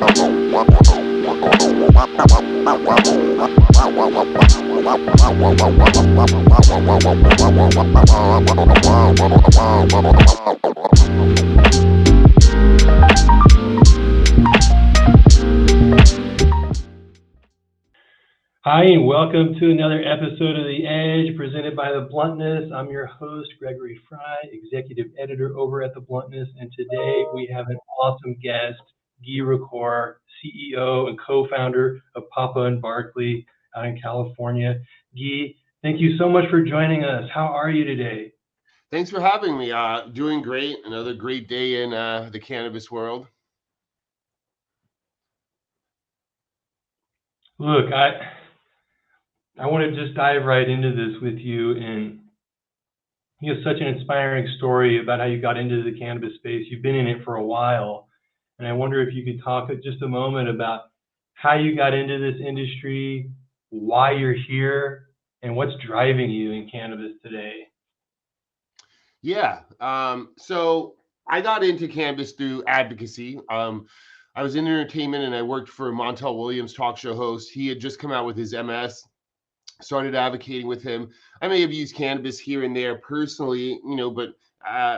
Hi, and welcome to another episode of The Edge presented by The Bluntness. I'm your host, Gregory Fry, Executive Editor over at The Bluntness, and today we have an awesome guest, Guy Rocourt, CEO and co-founder of Papa Barkley out in California. Guy, thank you so much for joining us. How are you today? Thanks for having me. Doing great. Another great day in the cannabis world. Look, I want to just dive right into this with you, and you have such an inspiring story about how you got into the cannabis space. You've been in it for a while, and I wonder if you could talk just a moment about how you got into this industry, why you're here, and what's driving you in cannabis today. Yeah. So I got into cannabis through advocacy. I was in entertainment and I worked for Montel Williams, talk show host. He had just come out with his MS. Started advocating with him. I may have used cannabis here and there personally, but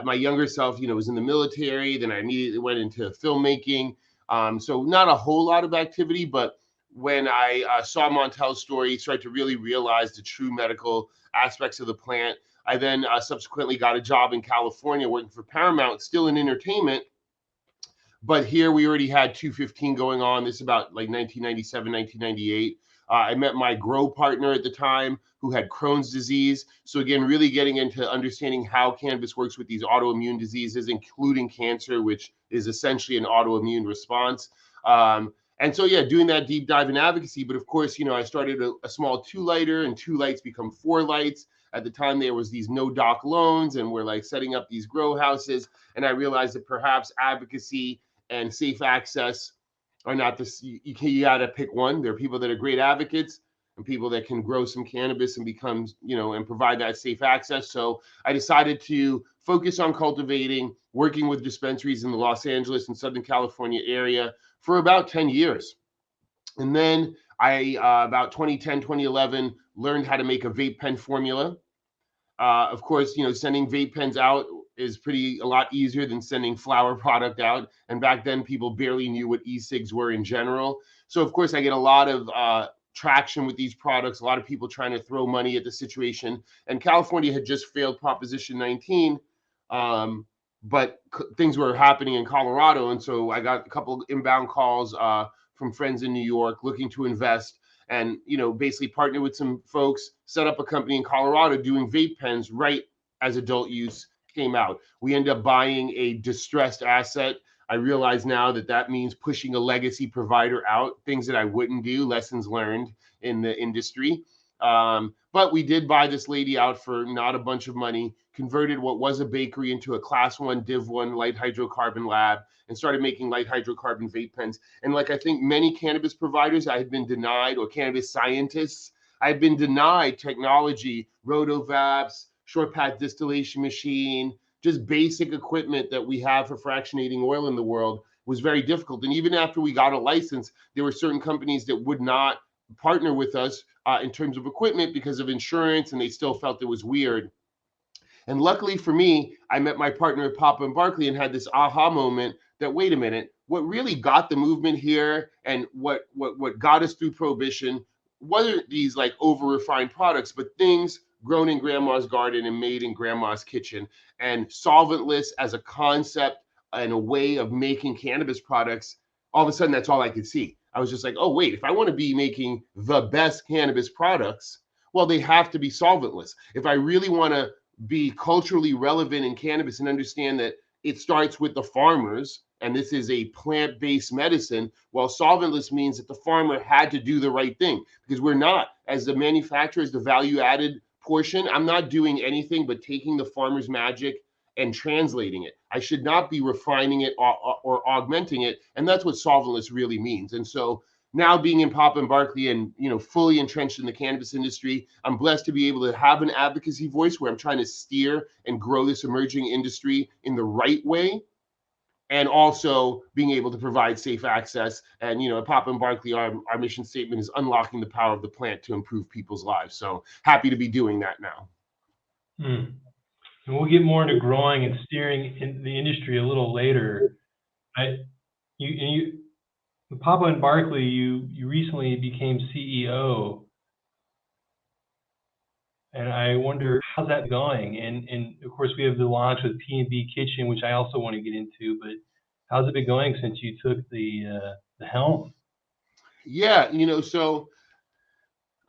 my younger self, was in the military. Then I immediately went into filmmaking. So not a whole lot of activity, but when I saw Montel's story, started to really realize the true medical aspects of the plant. I then subsequently got a job in California working for Paramount, still in entertainment. But here we already had 215 going on. This is about like 1997, 1998. I met my grow partner at the time who had Crohn's disease. So again, really getting into understanding how cannabis works with these autoimmune diseases, including cancer, which is essentially an autoimmune response. And so, yeah, doing that deep dive in advocacy. But of course, I started a small 2-lighter, and 2 lights become 4 lights. At the time, there was these no doc loans, and we're like setting up these grow houses. And I realized that perhaps advocacy and safe access are not this. You got to pick one. There are people that are great advocates and people that can grow some cannabis and become, and provide that safe access. So I decided to focus on cultivating, working with dispensaries in the Los Angeles and Southern California area for about 10 years. And then I, about 2010, 2011, learned how to make a vape pen formula. Of course, sending vape pens out is a lot easier than sending flower product out. And back then, people barely knew what e-cigs were in general. So, of course, I get a lot of traction with these products, a lot of people trying to throw money at the situation. And California had just failed Proposition 19, but things were happening in Colorado. And so I got a couple of inbound calls from friends in New York looking to invest. And, basically partner with some folks, set up a company in Colorado doing vape pens right as adult use came out. We ended up buying a distressed asset. I realize now that means pushing a legacy provider out, things that I wouldn't do, lessons learned in the industry. But we did buy this lady out for not a bunch of money, converted what was a bakery into a Class 1 Div 1 light hydrocarbon lab, and started making light hydrocarbon vape pens. And like I think many cannabis providers, I had been denied, or cannabis scientists, I've been denied technology, rotovapes, short path distillation machine, just basic equipment that we have for fractionating oil in the world was very difficult. And even after we got a license, there were certain companies that would not partner with us in terms of equipment because of insurance, and they still felt it was weird. And luckily for me, I met my partner at Papa Barkley and had this aha moment that, wait a minute, what really got the movement here and what got us through prohibition wasn't these like over-refined products, but things grown in grandma's garden and made in grandma's kitchen. And solventless as a concept and a way of making cannabis products, all of a sudden that's all I could see. I was just like, oh, wait, if I want to be making the best cannabis products, well, they have to be solventless. If I really want to be culturally relevant in cannabis and understand that it starts with the farmers, and this is a plant-based medicine, well, solventless means that the farmer had to do the right thing, because we're not, as the manufacturer, as the value-added portion, I'm not doing anything but taking the farmer's magic and translating it. I should not be refining it or augmenting it, and that's what solventless really means. And so now being in Papa Barkley and fully entrenched in the cannabis industry, I'm blessed to be able to have an advocacy voice where I'm trying to steer and grow this emerging industry in the right way. and also being able to provide safe access. And, at Papa Barkley, our mission statement is unlocking the power of the plant to improve people's lives. So happy to be doing that now. And we'll get more into growing and steering in the industry a little later. Papa Barkley, you recently became CEO, and I wonder how's that going. And of course, we have the launch with P&B Kitchen, which I also want to get into. But how's it been going since you took the helm? Yeah, so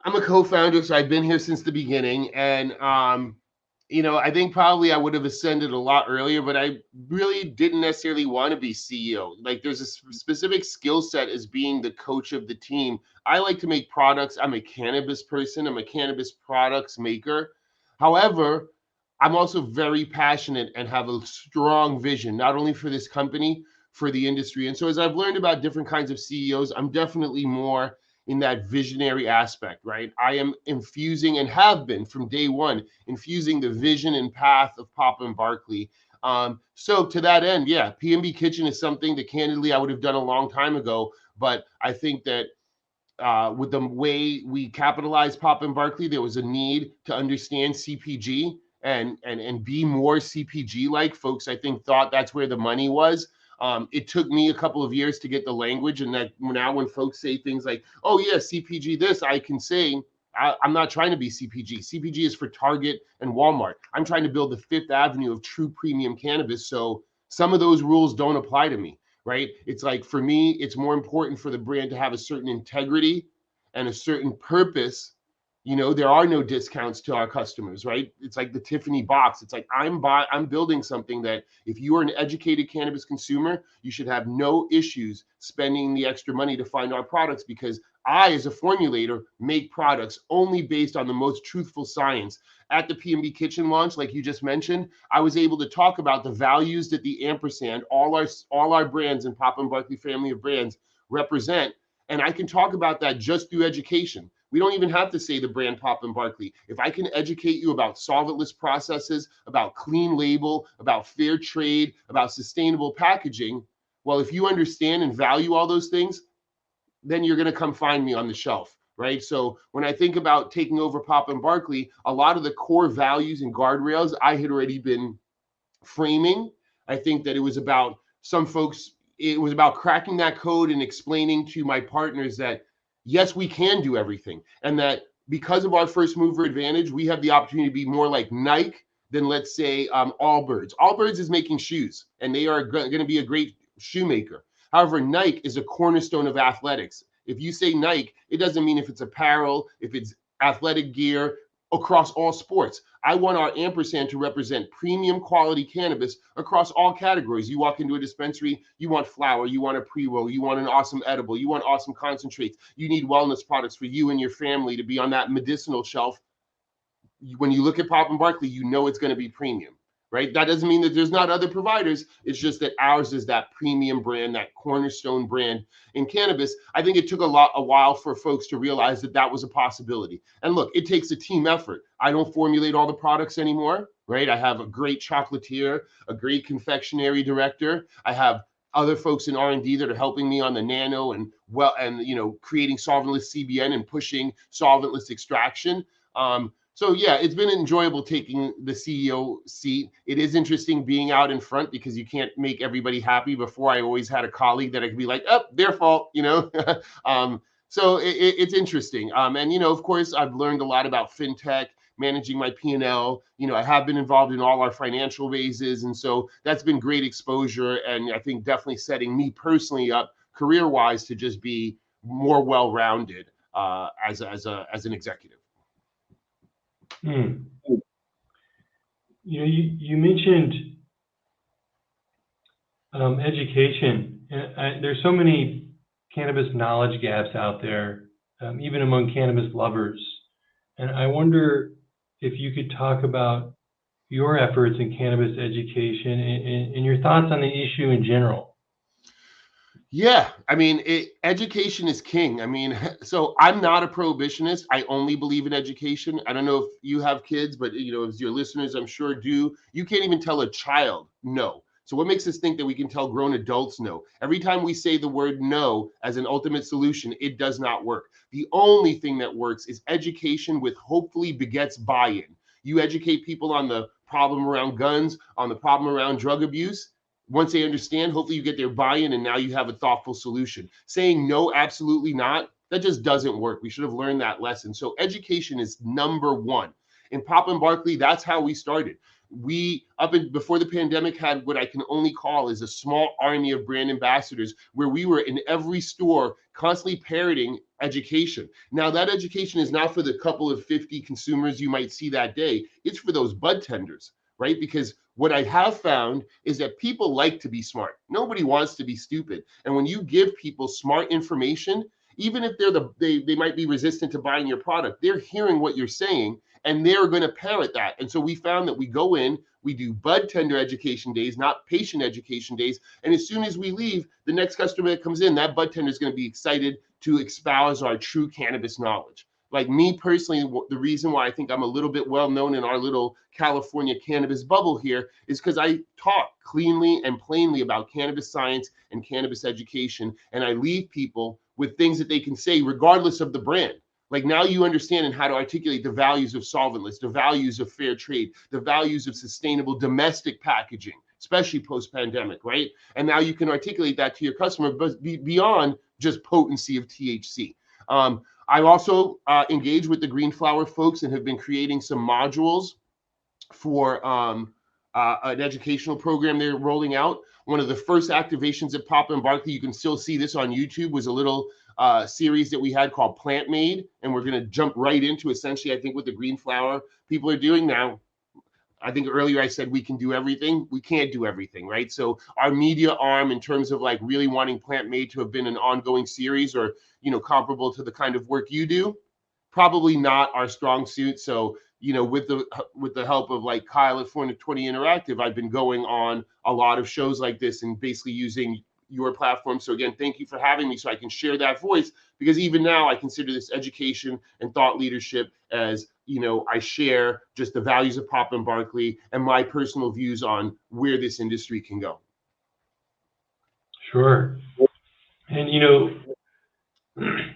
I'm a co-founder, so I've been here since the beginning, and I think probably I would have ascended a lot earlier, but I really didn't necessarily want to be CEO. Like, there's a specific skill set as being the coach of the team. I like to make products. I'm a cannabis person. I'm a cannabis products maker. However, I'm also very passionate and have a strong vision, not only for this company, for the industry. And so as I've learned about different kinds of CEOs, I'm definitely more in that visionary aspect, right? I am infusing, and have been from day one, infusing the vision and path of Papa Barkley. So to that end, yeah, P&B Kitchen is something that candidly I would have done a long time ago. But I think that with the way we capitalized Papa Barkley, there was a need to understand CPG and be more CPG like. Folks, I think, thought that's where the money was. It took me a couple of years to get the language, and that now when folks say things like, oh yeah, CPG this, I can say, I'm not trying to be CPG. CPG is for Target and Walmart. I'm trying to build the Fifth Avenue of true premium cannabis. So some of those rules don't apply to me, right? It's like, for me, it's more important for the brand to have a certain integrity and a certain purpose. There are no discounts to our customers, right? It's like the Tiffany box. It's like, I'm building something that if you are an educated cannabis consumer, you should have no issues spending the extra money to find our products, because I, as a formulator, make products only based on the most truthful science. At the P&B Kitchen launch, like you just mentioned, I was able to talk about the values that the ampersand, all our brands and Papa Barkley family of brands represent. And I can talk about that just through education. We don't even have to say the brand Papa Barkley. If I can educate you about solventless processes, about clean label, about fair trade, about sustainable packaging, well, if you understand and value all those things, then you're going to come find me on the shelf, right? So when I think about taking over Papa Barkley, a lot of the core values and guardrails I had already been framing. I think that it was about cracking that code and explaining to my partners that, yes, we can do everything. And that because of our first mover advantage, we have the opportunity to be more like Nike than, let's say, Allbirds. Allbirds is making shoes, and they are going to be a great shoemaker. However, Nike is a cornerstone of athletics. If you say Nike, it doesn't mean if it's apparel, if it's athletic gear, across all sports. I want our ampersand to represent premium quality cannabis across all categories. You walk into a dispensary, you want flower, you want a pre-roll, you want an awesome edible, you want awesome concentrates, you need wellness products for you and your family to be on that medicinal shelf. When you look at Papa Barkley, you know it's going to be premium, right? That doesn't mean that there's not other providers. It's just that ours is that premium brand, that cornerstone brand in cannabis. I think it took a while for folks to realize that that was a possibility. And look, it takes a team effort. I don't formulate all the products anymore, right? I have a great chocolatier, a great confectionery director. I have other folks in R&D that are helping me on the nano and creating solventless CBN and pushing solventless extraction. So yeah, it's been enjoyable taking the CEO seat. It is interesting being out in front because you can't make everybody happy. Before, I always had a colleague that I could be like, oh, their fault, So it's interesting. And of course, I've learned a lot about fintech, managing my P&L. I have been involved in all our financial raises, and so that's been great exposure. And I think definitely setting me personally up career-wise to just be more well-rounded as an executive. You mentioned education. There's so many cannabis knowledge gaps out there, even among cannabis lovers. And I wonder if you could talk about your efforts in cannabis education and your thoughts on the issue in general. Yeah, I mean, education is king. I mean, so I'm not a prohibitionist. I only believe in education. I don't know if you have kids, but as your listeners, I'm sure do. You can't even tell a child no. So what makes us think that we can tell grown adults no? Every time we say the word no as an ultimate solution, it does not work. The only thing that works is education, with hopefully begets buy-in. You educate people on the problem around guns, on the problem around drug abuse. Once they understand, hopefully you get their buy-in, and now you have a thoughtful solution. Saying no, absolutely not, that just doesn't work. We should have learned that lesson. So education is number one. In Papa Barkley, that's how we started. We, before the pandemic, had what I can only call is a small army of brand ambassadors, where we were in every store constantly parroting education. Now, that education is not for the couple of 50 consumers you might see that day. It's for those bud tenders, right? Because what I have found is that people like to be smart. Nobody wants to be stupid. And when you give people smart information, even if they might be resistant to buying your product, they're hearing what you're saying, and they're going to parrot that. And so we found that we go in, we do bud tender education days, not patient education days. And as soon as we leave, the next customer that comes in, that bud tender is going to be excited to espouse our true cannabis knowledge. Like me personally, the reason why I think I'm a little bit well known in our little California cannabis bubble here is because I talk cleanly and plainly about cannabis science and cannabis education. And I leave people with things that they can say regardless of the brand. Like, now you understand and how to articulate the values of Solventless, the values of fair trade, the values of sustainable domestic packaging, especially post-pandemic, right? And now you can articulate that to your customer, but beyond just potency of THC. I've also engaged with the Green Flower folks and have been creating some modules for an educational program they're rolling out. One of the first activations at Papa Barkley, you can still see this on YouTube, was a little series that we had called Plant Made, and we're going to jump right into essentially, I think, what the Green Flower people are doing now. I think earlier I said we can do everything. We can't do everything, right? So our media arm, in terms of like really wanting Plant Made to have been an ongoing series, or, you know, comparable to the kind of work you do, probably not our strong suit. So, you know, with the help of like Kyle at 420 Interactive, I've been going on a lot of shows like this and basically using your platform. So again, thank you for having me so I can share that voice, because even now I consider this education and thought leadership as, you know, I share just the values of Papa Barkley and my personal views on where this industry can go. Sure. And, you know,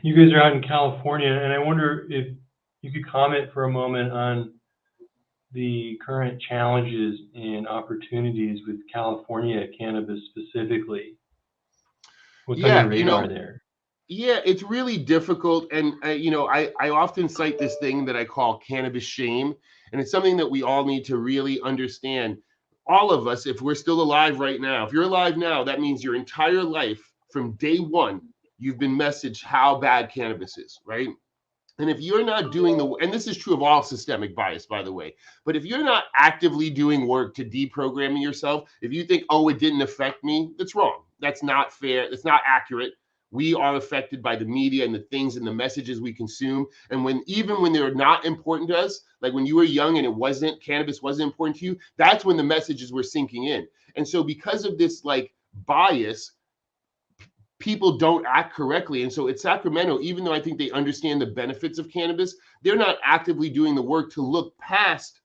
you guys are out in California, and I wonder if you could comment for a moment on the current challenges and opportunities with California cannabis specifically. What's on your radar there? Yeah, it's really difficult. And, you know, I often cite this thing that I call cannabis shame. And it's something that we all need to really understand. All of us, if we're still alive right now, if you're alive now, that means your entire life from day one, you've been messaged how bad cannabis is, right? And if you're not doing and this is true of all systemic bias, by the way, but if you're not actively doing work to deprogramming yourself, if you think, oh, it didn't affect me, that's wrong. That's not fair. That's not accurate. We are affected by the media and the things and the messages we consume. And even when they're not important to us, like when you were young and cannabis wasn't important to you, that's when the messages were sinking in. And so because of this like bias, people don't act correctly. And so at Sacramento, even though I think they understand the benefits of cannabis, they're not actively doing the work to look past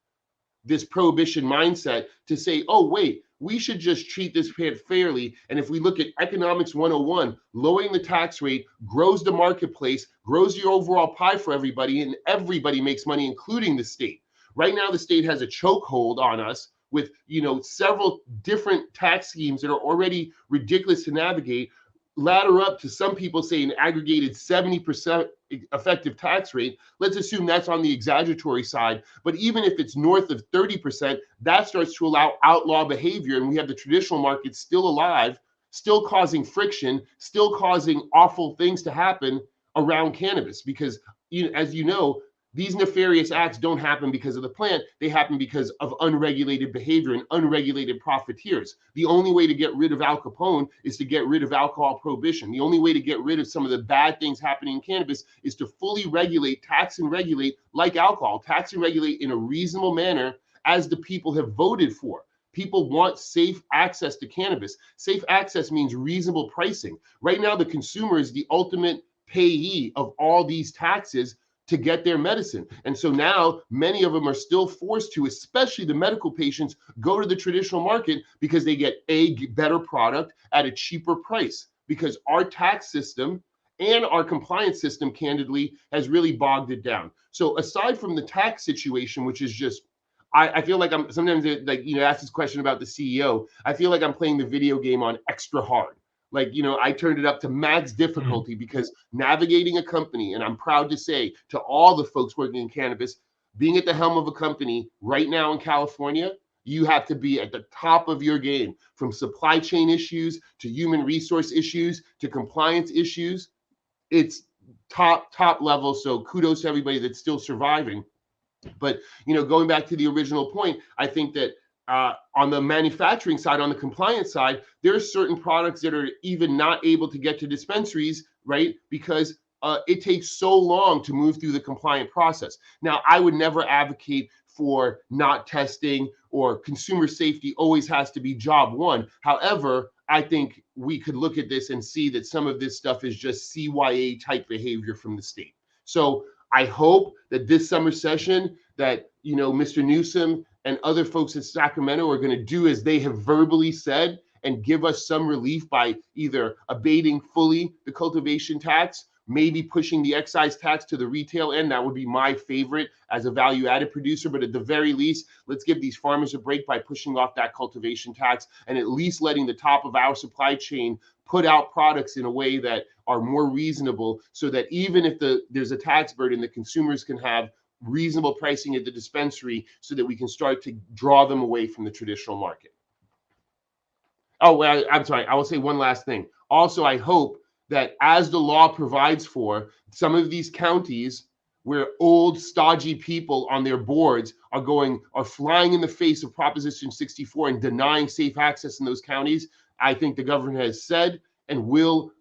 this prohibition mindset to say, oh, wait, we should just treat this fairly. And if we look at economics 101, lowering the tax rate grows the marketplace, grows your overall pie for everybody, and everybody makes money, including the state. Right now, the state has a chokehold on us with, you know, several different tax schemes that are already ridiculous to navigate, ladder up to some people say an aggregated 70% effective tax rate. Let's assume that's on the exaggeratory side. But even if it's north of 30%, that starts to allow outlaw behavior. And we have the traditional market still alive, still causing friction, still causing awful things to happen around cannabis. Because, as you know, these nefarious acts don't happen because of the plant. They happen because of unregulated behavior and unregulated profiteers. The only way to get rid of Al Capone is to get rid of alcohol prohibition. The only way to get rid of some of the bad things happening in cannabis is to fully regulate, tax and regulate, like alcohol, tax and regulate in a reasonable manner as the people have voted for. People want safe access to cannabis. Safe access means reasonable pricing. Right now, the consumer is the ultimate payee of all these taxes, to get their medicine. And so now many of them are still forced to, especially the medical patients, go to the traditional market because they get a better product at a cheaper price, because our tax system and our compliance system, candidly, has really bogged it down. So aside from the tax situation, which is just, I feel like I'm sometimes, like, ask this question about the CEO. I feel like I'm playing the video game on extra hard. Like, I turned it up to max difficulty because navigating a company, and I'm proud to say to all the folks working in cannabis, being at the helm of a company right now in California, you have to be at the top of your game, from supply chain issues to human resource issues to compliance issues. It's top level. So kudos to everybody that's still surviving. But, going back to the original point, I think that on the manufacturing side, on the compliance side, there are certain products that are even not able to get to dispensaries, right? Because it takes so long to move through the compliant process. Now, I would never advocate for not testing, or consumer safety always has to be job one. However, I think we could look at this and see that some of this stuff is just CYA type behavior from the state. So I hope that this summer session that, Mr. Newsom and other folks in Sacramento are going to do as they have verbally said and give us some relief by either abating fully the cultivation tax, maybe pushing the excise tax to the retail end. That would be my favorite as a value-added producer. But at the very least, let's give these farmers a break by pushing off that cultivation tax and at least letting the top of our supply chain put out products in a way that are more reasonable, so that even if there's a tax burden, the consumers can have reasonable pricing at the dispensary, so that we can start to draw them away from the traditional market. Oh, well, I'm sorry. I will say one last thing. Also, I hope that as the law provides for, some of these counties where old stodgy people on their boards are flying in the face of Proposition 64 and denying safe access in those counties, I think the government has said and will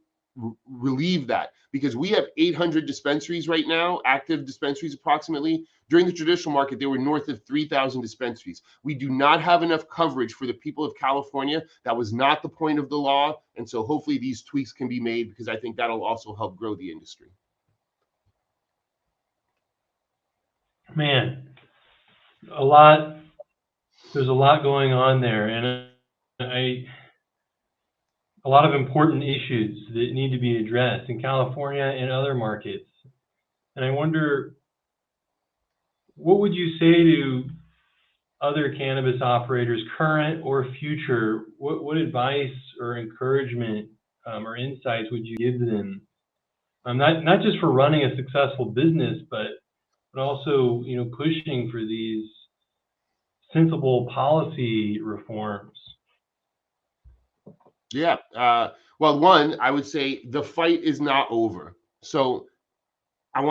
relieve that, because we have 800 dispensaries right now, active dispensaries approximately. During the traditional market, there were north of 3,000 dispensaries. We do not have enough coverage for the people of California. That was not the point of the law. And so hopefully these tweaks can be made, because I think that'll also help grow the industry. Man, there's a lot going on there, and a lot of important issues that need to be addressed in California and other markets. And I wonder, what would you say to other cannabis operators, current or future? What advice or encouragement or insights would you give them? Not just for running a successful business, but also, pushing for these sensible policy reforms. Yeah. Well, one, I would say the fight is not over. So I don't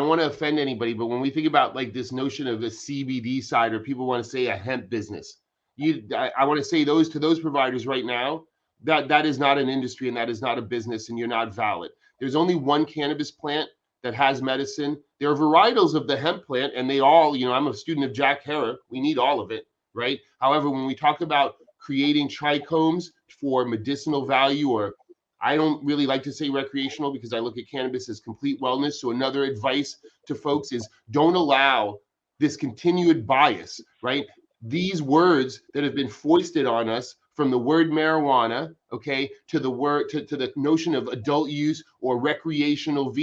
want to offend anybody, but when we think about like this notion of the CBD side, or people want to say a hemp business, I want to say to those providers right now, that is not an industry, and that is not a business, and you're not valid. There's only one cannabis plant that has medicine. There are varietals of the hemp plant, and they all, I'm a student of Jack Herer. We need all of it, right? However, when we talk about creating trichomes for medicinal value, or I don't really like to say recreational, because I look at cannabis as complete wellness. So another advice to folks is, don't allow this continued bias, right? These words that have been foisted on us, from the word marijuana, okay, to the word to the notion of adult use or recreational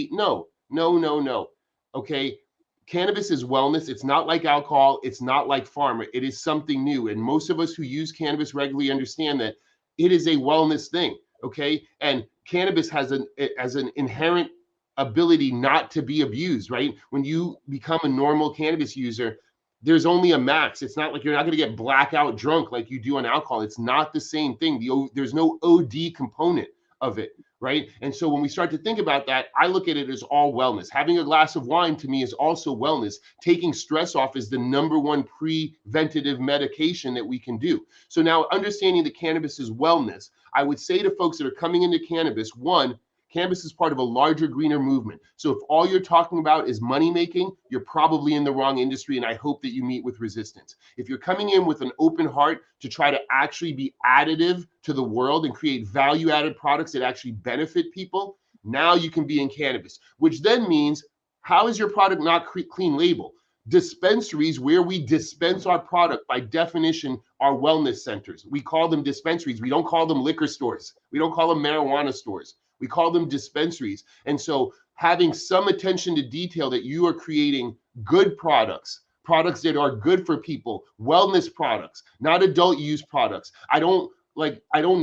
no. Okay, cannabis is wellness. It's not like alcohol. It's not like pharma. It is something new. And most of us who use cannabis regularly understand that it is a wellness thing. Okay, and cannabis has an inherent ability not to be abused, right? When you become a normal cannabis user, there's only a max. It's not like you're not going to get blackout drunk like you do on alcohol. It's not the same thing. There's no OD component of it, right? And so when we start to think about that, I look at it as all wellness. Having a glass of wine to me is also wellness. Taking stress off is the number one preventative medication that we can do. So now, understanding that cannabis is wellness, I would say to folks that are coming into cannabis, one, cannabis is part of a larger, greener movement. So if all you're talking about is money making, you're probably in the wrong industry, and I hope that you meet with resistance. If you're coming in with an open heart to try to actually be additive to the world and create value-added products that actually benefit people, now you can be in cannabis, which then means How is your product not clean label? Dispensaries, where we dispense our product, by definition, are wellness centers. We call them dispensaries. We don't call them liquor stores. We don't call them marijuana stores. We call them dispensaries. And so having some attention to detail that you are creating good products, products that are good for people, wellness products, not adult use products. I don't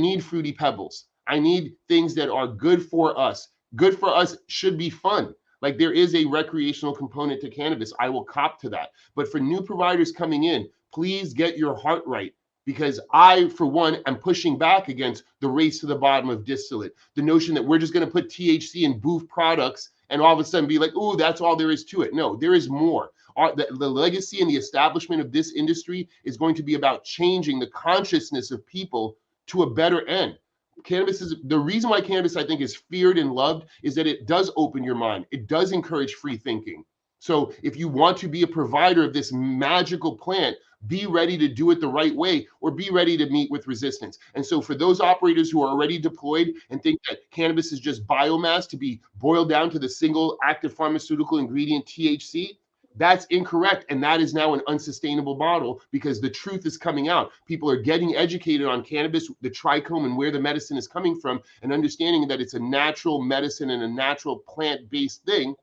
need Fruity Pebbles. I need things that are good for us. Good for us should be fun. Like, there is a recreational component to cannabis. I will cop to that. But for new providers coming in, please get your heart right. Because I, for one, am pushing back against the race to the bottom of distillate. The notion that we're just going to put THC in booth products and all of a sudden be like, oh, that's all there is to it. No, there is more. The legacy and the establishment of this industry is going to be about changing the consciousness of people to a better end. Cannabis is the reason why cannabis, I think, is feared and loved, is that it does open your mind. It does encourage free thinking. So if you want to be a provider of this magical plant, be ready to do it the right way, or be ready to meet with resistance. And so for those operators who are already deployed and think that cannabis is just biomass to be boiled down to the single active pharmaceutical ingredient THC, that's incorrect. And that is now an unsustainable model, because the truth is coming out. People are getting educated on cannabis, the trichome, and where the medicine is coming from, and understanding that it's a natural medicine and a natural plant-based thing.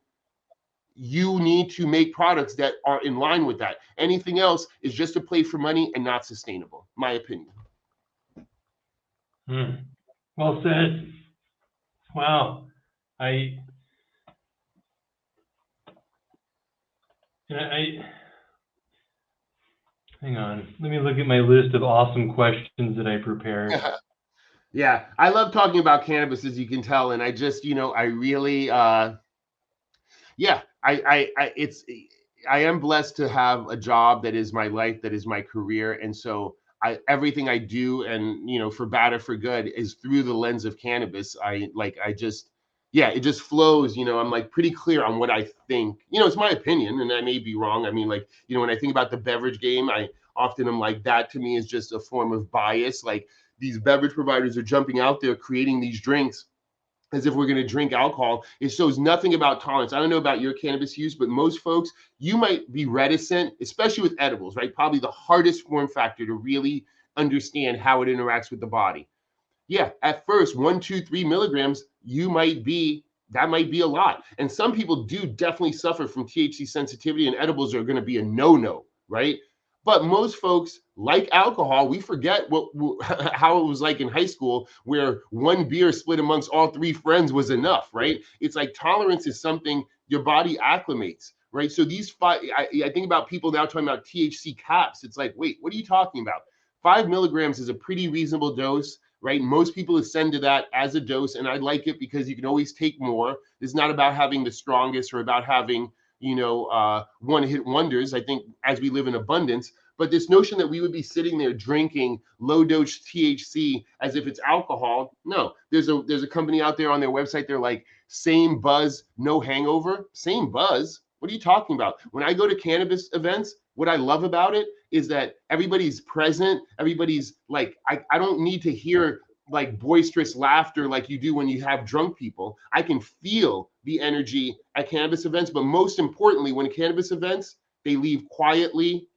You need to make products that are in line with that. Anything else is just a play for money and not sustainable, my opinion. Well said. Wow. Hang on. Let me look at my list of awesome questions that I prepared. Yeah, I love talking about cannabis, as you can tell, and I just, I really, I am blessed to have a job that is my life, that is my career, and so everything I do, and for bad or for good, is through the lens of cannabis. It just flows. I'm like pretty clear on what I think. It's my opinion, and I may be wrong. I mean, when I think about the beverage game, I often am like, that to me is just a form of bias. Like, these beverage providers are jumping out there creating these drinks as if we're going to drink alcohol. It shows nothing about tolerance. I don't know about your cannabis use, but most folks, you might be reticent, especially with edibles, right? Probably the hardest form factor to really understand how it interacts with the body. Yeah, at first, 1, 2, 3 milligrams, that might be a lot. And some people do definitely suffer from THC sensitivity, and edibles are going to be a no-no, right? But most folks, like alcohol, we forget how it was like in high school, where one beer split amongst all 3 friends was enough, right? It's like tolerance is something your body acclimates, right? So I think about people now talking about THC caps. It's like, wait, what are you talking about? 5 milligrams is a pretty reasonable dose, right? Most people ascend to that as a dose, and I like it because you can always take more. It's not about having the strongest or about having one-hit wonders. I think as we live in abundance, but this notion that we would be sitting there drinking low-dose THC as if it's alcohol, no. There's a company out there on their website, they're like, same buzz, no hangover. Same buzz? What are you talking about? When I go to cannabis events, what I love about it is that everybody's present. Everybody's like, I don't need to hear like boisterous laughter like you do when you have drunk people. I can feel the energy at cannabis events, but most importantly, when cannabis events, they leave quietly,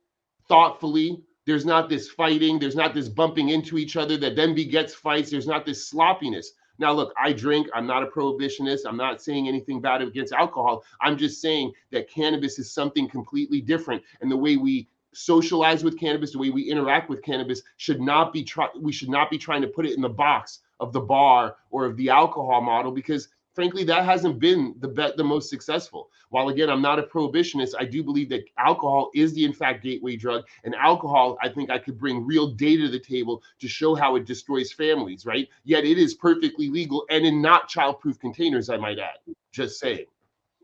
thoughtfully. There's not this fighting. There's not this bumping into each other that then begets fights. There's not this sloppiness. Now, look, I drink. I'm not a prohibitionist. I'm not saying anything bad against alcohol. I'm just saying that cannabis is something completely different. And the way we socialize with cannabis, the way we interact with cannabis we should not be trying to put it in the box of the bar or of the alcohol model, because frankly, that hasn't been the most successful. While again, I'm not a prohibitionist, I do believe that alcohol is the in fact gateway drug, and alcohol, I think I could bring real data to the table to show how it destroys families, right? Yet it is perfectly legal and in not childproof containers, I might add. Just saying.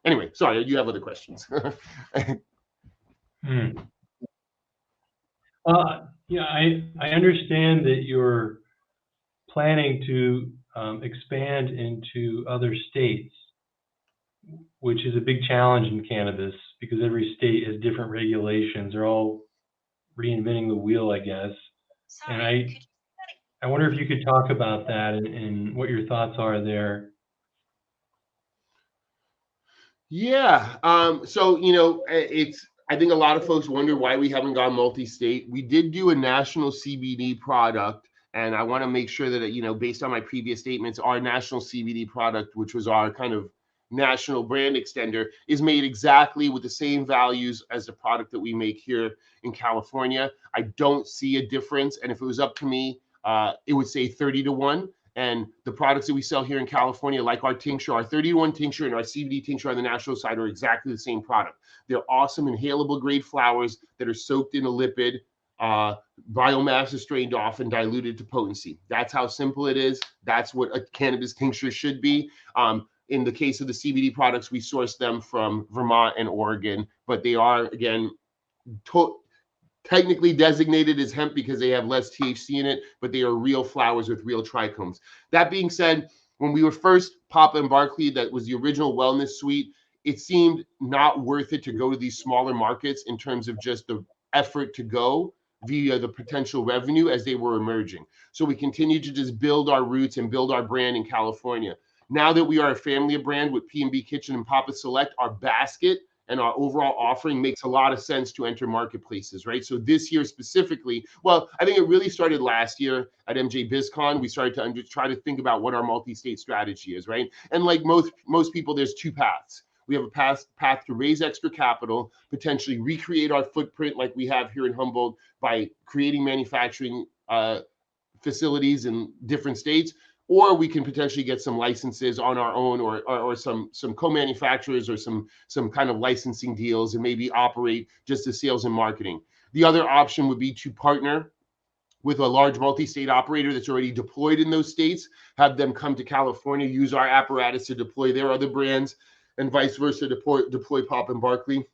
Anyway, sorry, you have other questions. Yeah, I understand that you're planning to expand into other states, which is a big challenge in cannabis because every state has different regulations. They're all reinventing the wheel, I guess. And I wonder if you could talk about that and what your thoughts are there. Yeah. So, I think a lot of folks wonder why we haven't gone multi-state. We did do a national CBD product, and I want to make sure that, based on my previous statements, our national CBD product, which was our kind of national brand extender, is made exactly with the same values as the product that we make here in California. I don't see a difference. And if it was up to me, it would say 30-1. And the products that we sell here in California, like our tincture, our 31 tincture and our CBD tincture on the national side, are exactly the same product. They're awesome inhalable grade flowers that are soaked in a lipid. Uh, Biomass is strained off and diluted to potency. That's how simple it is. That's what a cannabis tincture should be. In the case of the CBD products, we source them from Vermont and Oregon, but they are, again, technically designated as hemp because they have less THC in it, but they are real flowers with real trichomes. That being said, when we were first Papa and Barkley, that was the original wellness suite, it seemed not worth it to go to these smaller markets in terms of just the effort to go via the potential revenue as they were emerging. So we continued to just build our roots and build our brand in California. Now that we are a family of brand with P&B Kitchen and Papa Select, our basket and our overall offering makes a lot of sense to enter marketplaces, right? So this year specifically, well, I think it really started last year at MJ BizCon. We started to try to think about what our multi-state strategy is, right? And like most people, there's two paths. We have a path to raise extra capital, potentially recreate our footprint like we have here in Humboldt by creating manufacturing facilities in different states, or we can potentially get some licenses on our own, or some co-manufacturers, or some kind of licensing deals, and maybe operate just the sales and marketing. The other option would be to partner with a large multi-state operator that's already deployed in those states, have them come to California, use our apparatus to deploy their other brands, and vice versa, deploy Papa and Barkley.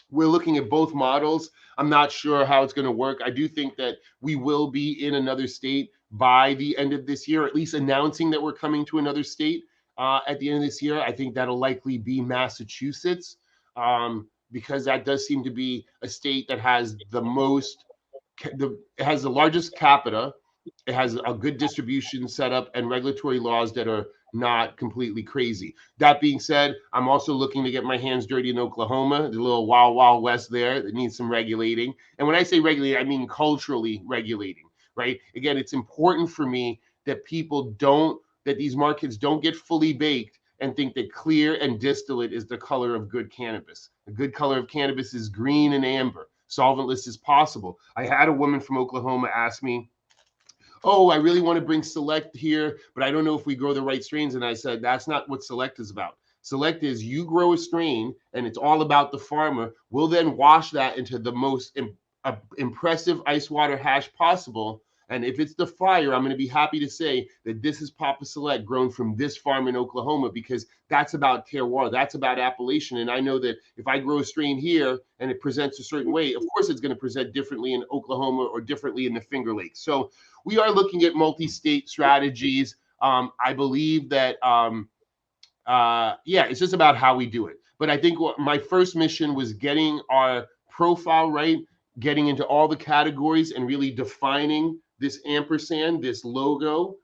We're looking at both models. I'm not sure how it's going to work. I do think that we will be in another state by the end of this year, at least announcing that we're coming to another state at the end of this year. I think that'll likely be Massachusetts, because that does seem to be a state that has it has the largest capita. It has a good distribution setup and regulatory laws that are not completely crazy. That being said, I'm also looking to get my hands dirty in Oklahoma, the little wild, wild west there that needs some regulating. And when I say regulating, I mean culturally regulating, right? Again, it's important for me that that these markets don't get fully baked and think that clear and distillate is the color of good cannabis. The good color of cannabis is green and amber. Solventless is possible. I had a woman from Oklahoma ask me, oh, I really want to bring Select here, but I don't know if we grow the right strains. And I said, that's not what Select is about. Select is you grow a strain and it's all about the farmer. We'll then wash that into the most impressive ice water hash possible. And if it's the fire, I'm going to be happy to say that this is Papa Select grown from this farm in Oklahoma, because that's about terroir. That's about appellation. And I know that if I grow a strain here and it presents a certain way, of course, it's going to present differently in Oklahoma or differently in the Finger Lakes. So we are looking at multi-state strategies. I believe that, it's just about how we do it. But I think my first mission was getting our profile right, getting into all the categories and really defining this ampersand, this logo.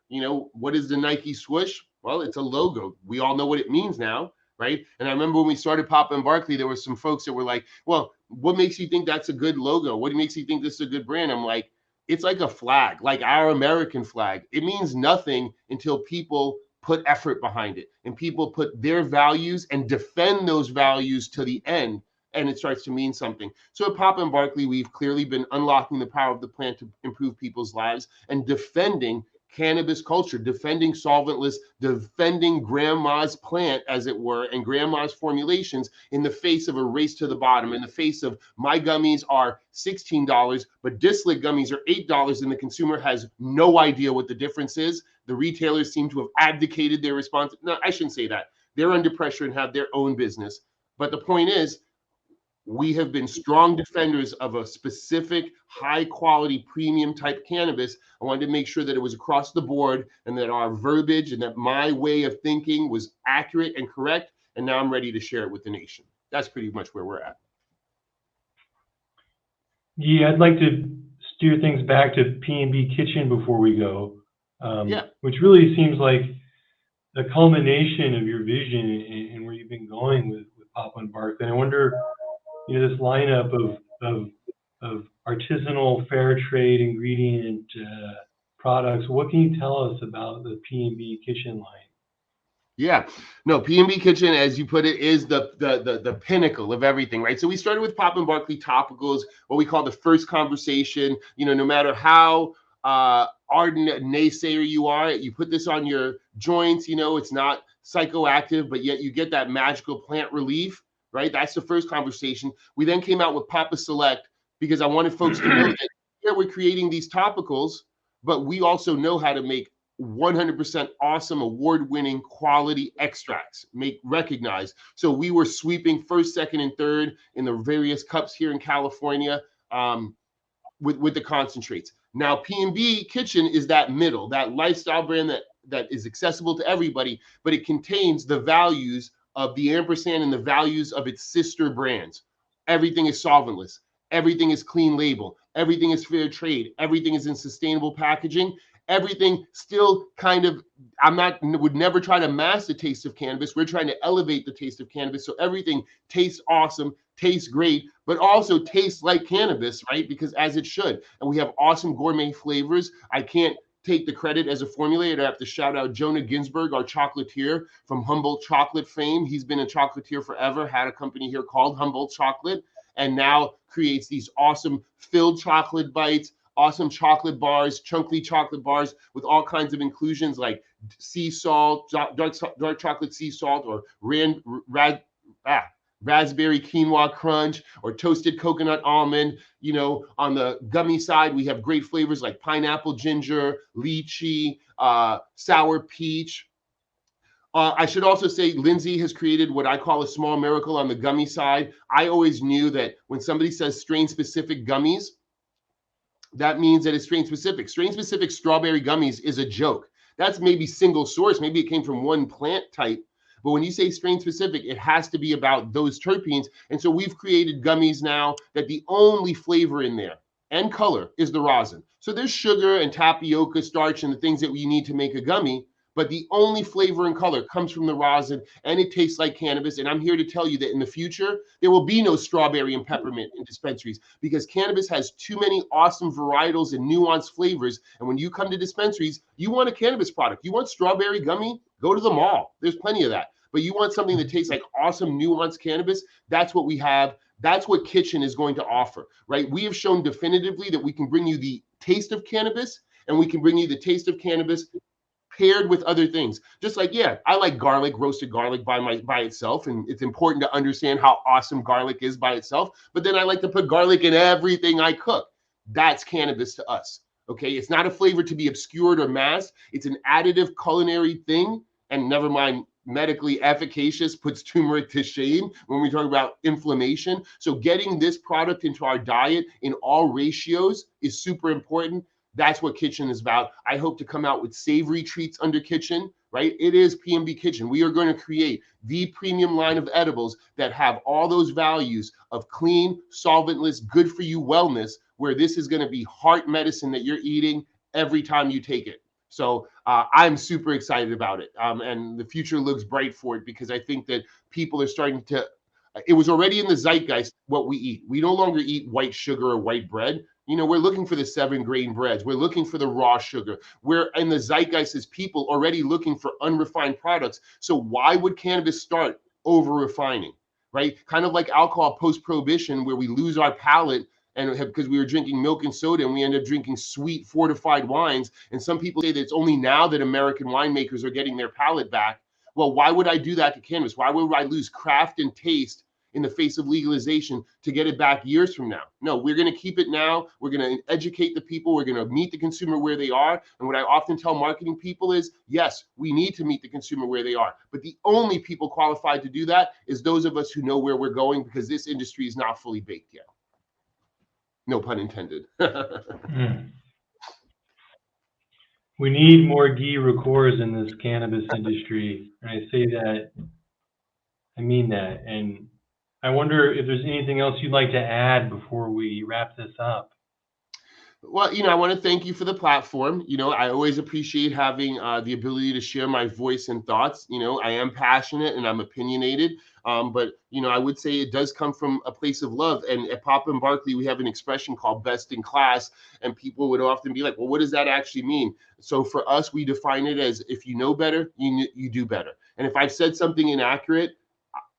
What is the Nike swoosh? Well, it's a logo. We all know what it means now, right? And I remember when we started Papa and Barkley, there were some folks that were like, well, what makes you think that's a good logo? What makes you think this is a good brand? I'm like, it's like a flag, like our American flag. It means nothing until people put effort behind it and people put their values and defend those values to the end, and it starts to mean something. So at Papa and Barkley, we've clearly been unlocking the power of the plant to improve people's lives and defending cannabis culture, defending solventless, defending grandma's plant, as it were, and grandma's formulations in the face of a race to the bottom, in the face of my gummies are $16, but distillate gummies are $8, and the consumer has no idea what the difference is. The retailers seem to have abdicated their response. No, I shouldn't say that. They're under pressure and have their own business. But the point is, we have been strong defenders of a specific high quality premium type cannabis. I wanted to make sure that it was across the board and that our verbiage and that my way of thinking was accurate and correct. And now I'm ready to share it with the nation. That's pretty much where we're at. Yeah, I'd like to steer things back to P&B Kitchen before we go, which really seems like the culmination of your vision and where you've been going with Papa Barkley. And I wonder, this lineup of artisanal, fair trade ingredient products. What can you tell us about the P&B kitchen line? Yeah, no, P&B Kitchen, as you put it, is the pinnacle of everything, right? So we started with Papa Barkley topicals, what we call the first conversation. No matter how ardent a naysayer you are, you put this on your joints. It's not psychoactive, but yet you get that magical plant relief, right? That's the first conversation. We then came out with Papa Select because I wanted folks to know that here we're creating these topicals, but we also know how to make 100% awesome, award-winning quality extracts, recognized. So we were sweeping first, second, and third in the various cups here in California with the concentrates. Now, P&B Kitchen is that middle, that lifestyle brand that is accessible to everybody, but it contains the values of the ampersand and the values of its sister brands. Everything is solventless. Everything is clean label. Everything is fair trade. Everything is in sustainable packaging. Everything still kind of, would never try to mask the taste of cannabis. We're trying to elevate the taste of cannabis. So everything tastes awesome, tastes great, but also tastes like cannabis, right? Because as it should. And we have awesome gourmet flavors. I can't take the credit as a formulator. I have to shout out Jonah Ginsberg, our chocolatier from Humboldt Chocolate fame. He's been a chocolatier forever, had a company here called Humboldt Chocolate, and now creates these awesome filled chocolate bites, awesome chocolate bars, chunky chocolate bars with all kinds of inclusions like sea salt, dark chocolate sea salt, or raspberry quinoa crunch, or toasted coconut almond. On the gummy side, we have great flavors like pineapple ginger, lychee, sour peach. I should also say Lindsay has created what I call a small miracle on the gummy side. I always knew that when somebody says strain-specific gummies, that means that it's strain-specific. Strain-specific strawberry gummies is a joke. That's maybe single source. Maybe it came from one plant type. But when you say strain-specific, it has to be about those terpenes. And so we've created gummies now that the only flavor in there and color is the rosin. So there's sugar and tapioca starch and the things that we need to make a gummy, but the only flavor and color comes from the rosin, and it tastes like cannabis. And I'm here to tell you that in the future, there will be no strawberry and peppermint in dispensaries because cannabis has too many awesome varietals and nuanced flavors. And when you come to dispensaries, you want a cannabis product. You want strawberry gummy? Go to the mall. There's plenty of that. But you want something that tastes like awesome, nuanced cannabis? That's what we have. That's what Kitchen is going to offer, right? We have shown definitively that we can bring you the taste of cannabis, and we can bring you the taste of cannabis paired with other things. Just like, I like garlic, roasted garlic by itself, and it's important to understand how awesome garlic is by itself. But then I like to put garlic in everything I cook. That's cannabis to us, okay? It's not a flavor to be obscured or masked. It's an additive culinary thing, and never mind medically efficacious, puts turmeric to shame when we talk about inflammation. So getting this product into our diet in all ratios is super important. That's what Kitchen is about. I hope to come out with savory treats under Kitchen, right? It is P&B Kitchen. We are going to create the premium line of edibles that have all those values of clean, solventless, good for you wellness, where this is going to be heart medicine that you're eating every time you take it. So I'm super excited about it. And the future looks bright for it because I think that people are starting to, it was already in the zeitgeist what we eat. We no longer eat white sugar or white bread. We're looking for the 7-grain breads. We're looking for the raw sugar. We're in the zeitgeist as people already looking for unrefined products. So why would cannabis start over refining, right? Kind of like alcohol post-prohibition, where we lose our palate and because we were drinking milk and soda and we end up drinking sweet fortified wines. And some people say that it's only now that American winemakers are getting their palate back. Well, why would I do that to cannabis? Why would I lose craft and taste in the face of legalization to get it back years from now? No, we're going to keep it now. We're going to educate the people. We're going to meet the consumer where they are. And what I often tell marketing people is, yes, we need to meet the consumer where they are. But the only people qualified to do that is those of us who know where we're going, because this industry is not fully baked yet. No pun intended. We need more Guy Rocourts in this cannabis industry. And I say that, I mean that. And I wonder if there's anything else you'd like to add before we wrap this up. Well, I want to thank you for the platform. I always appreciate having the ability to share my voice and thoughts. I am passionate and I'm opinionated. But I would say it does come from a place of love. And at Papa Barkley, we have an expression called best in class. And people would often be like, well, what does that actually mean? So for us, we define it as if you know better, you do better. And if I've said something inaccurate,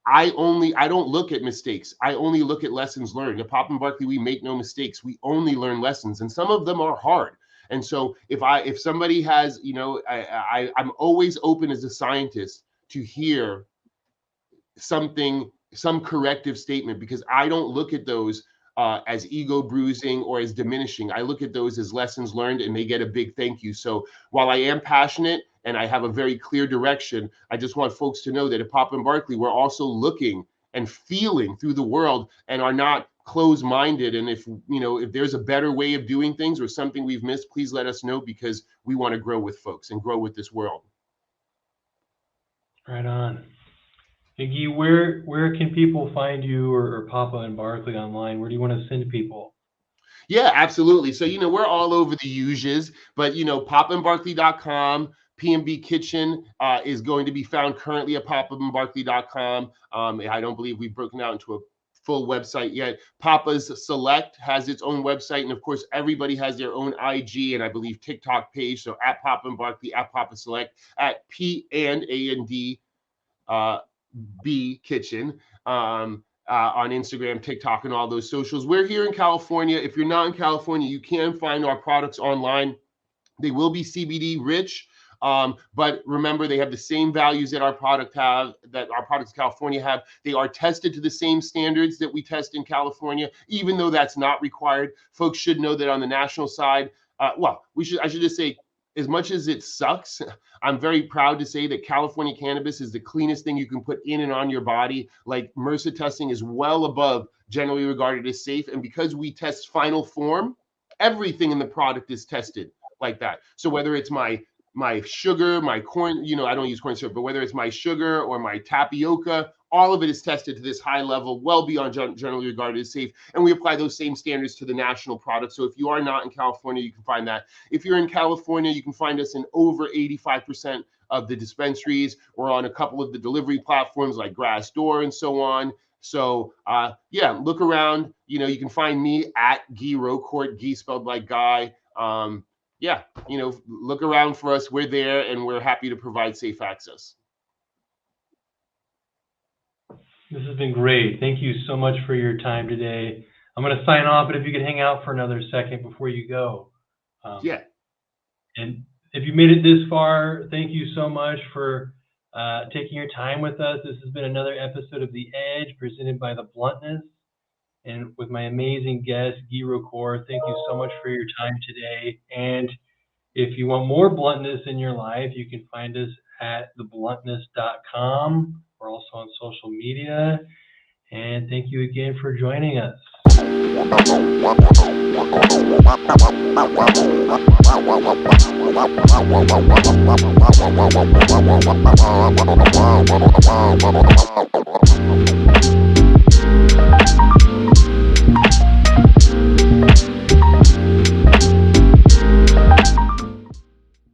I don't look at mistakes. I only look at lessons learned. At Papa Barkley, we make no mistakes. We only learn lessons, and some of them are hard. And so if somebody has, I'm always open as a scientist to hear some corrective statement, because I don't look at those as ego bruising or as diminishing. I look at those as lessons learned, and they get a big thank you. So while I am passionate and I have a very clear direction, I just want folks to know that at Papa Barkley, we're also looking and feeling through the world and are not closed-minded. And if there's a better way of doing things or something we've missed, please let us know, because we want to grow with folks and grow with this world. Right on. Hey, Guy, where can people find you or Papa and Barkley online? Where do you want to send people? Yeah, absolutely. So, we're all over the uses, but, papaandbarkley.com, P&B Kitchen is going to be found currently at papaandbarkley.com. I don't believe we've broken out into a full website yet. Papa's Select has its own website. And of course, everybody has their own IG and I believe TikTok page. So at Papa and Barkley, at Papa Select, at P&A&D B Kitchen on Instagram, TikTok, and all those socials. We're here in California. If you're not in California, you can find our products online. They will be CBD rich, but remember, they have the same values that our products in California have. They are tested to the same standards that we test in California, even though that's not required. Folks should know that on the national side, I should just say, as much as it sucks, I'm very proud to say that California cannabis is the cleanest thing you can put in and on your body. Like, MRSA testing is well above generally regarded as safe. And because we test final form, everything in the product is tested like that. So whether it's my sugar, my corn, I don't use corn syrup, but whether it's my sugar or my tapioca, all of it is tested to this high level, well beyond generally regarded as safe. And we apply those same standards to the national product. So if you are not in California, you can find that. If you're in California, you can find us in over 85% of the dispensaries. We're on a couple of the delivery platforms like Glassdoor and so on. So look around. You can find me at Guy Rocourt, Guy spelled like Guy. Look around for us. We're there and we're happy to provide safe access. This has been great. Thank you so much for your time today. I'm going to sign off, but if you could hang out for another second before you go. And if you made it this far, thank you so much for taking your time with us. This has been another episode of The Edge presented by the Bluntness, and with my amazing guest, Guy Rocourt. Thank you so much for your time today. And if you want more bluntness in your life, you can find us at thebluntness.com. We're also on social media. And thank you again for joining us.